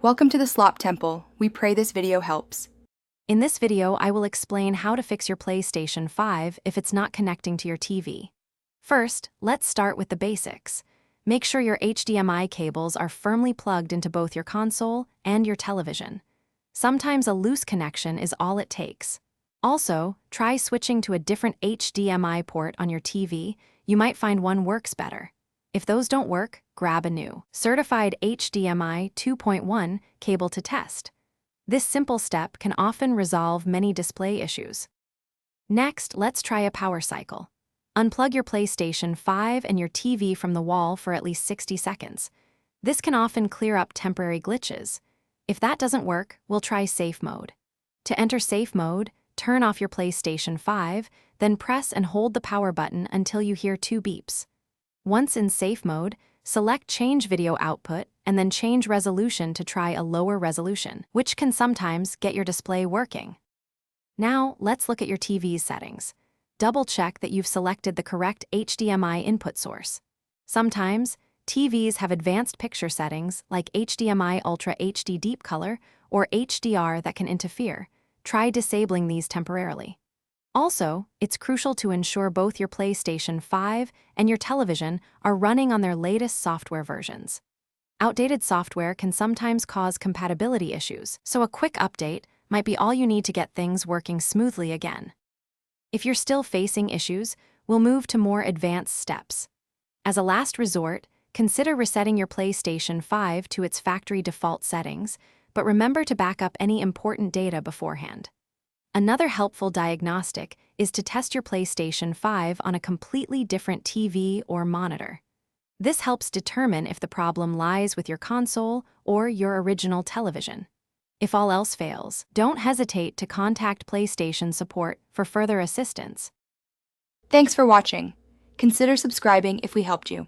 Welcome to the Slop Temple. We pray this video helps. In this video, I will explain how to fix your PlayStation 5 if it's not connecting to your TV. First, let's start with the basics. Make sure your HDMI cables are firmly plugged into both your console and your television. Sometimes a loose connection is all it takes. Also, try switching to a different HDMI port on your TV. You might find one works better. If those don't work, grab a new, certified HDMI 2.1 cable to test. This simple step can often resolve many display issues. Next, let's try a power cycle. Unplug your PlayStation 5 and your TV from the wall for at least 60 seconds. This can often clear up temporary glitches. If that doesn't work, we'll try safe mode. To enter safe mode, turn off your PlayStation 5, then press and hold the power button until you hear 2 beeps. Once in safe mode, select Change Video Output and then change resolution to try a lower resolution, which can sometimes get your display working. Now, let's look at your TV's settings. Double-check that you've selected the correct HDMI input source. Sometimes, TVs have advanced picture settings like HDMI Ultra HD Deep Color or HDR that can interfere. Try disabling these temporarily. Also, it's crucial to ensure both your PlayStation 5 and your television are running on their latest software versions. Outdated software can sometimes cause compatibility issues, so a quick update might be all you need to get things working smoothly again. If you're still facing issues, we'll move to more advanced steps. As a last resort, consider resetting your PlayStation 5 to its factory default settings, but remember to back up any important data beforehand. Another helpful diagnostic is to test your PlayStation 5 on a completely different TV or monitor. This helps determine if the problem lies with your console or your original television. If all else fails, don't hesitate to contact PlayStation support for further assistance. Thanks for watching. Consider subscribing if we helped you.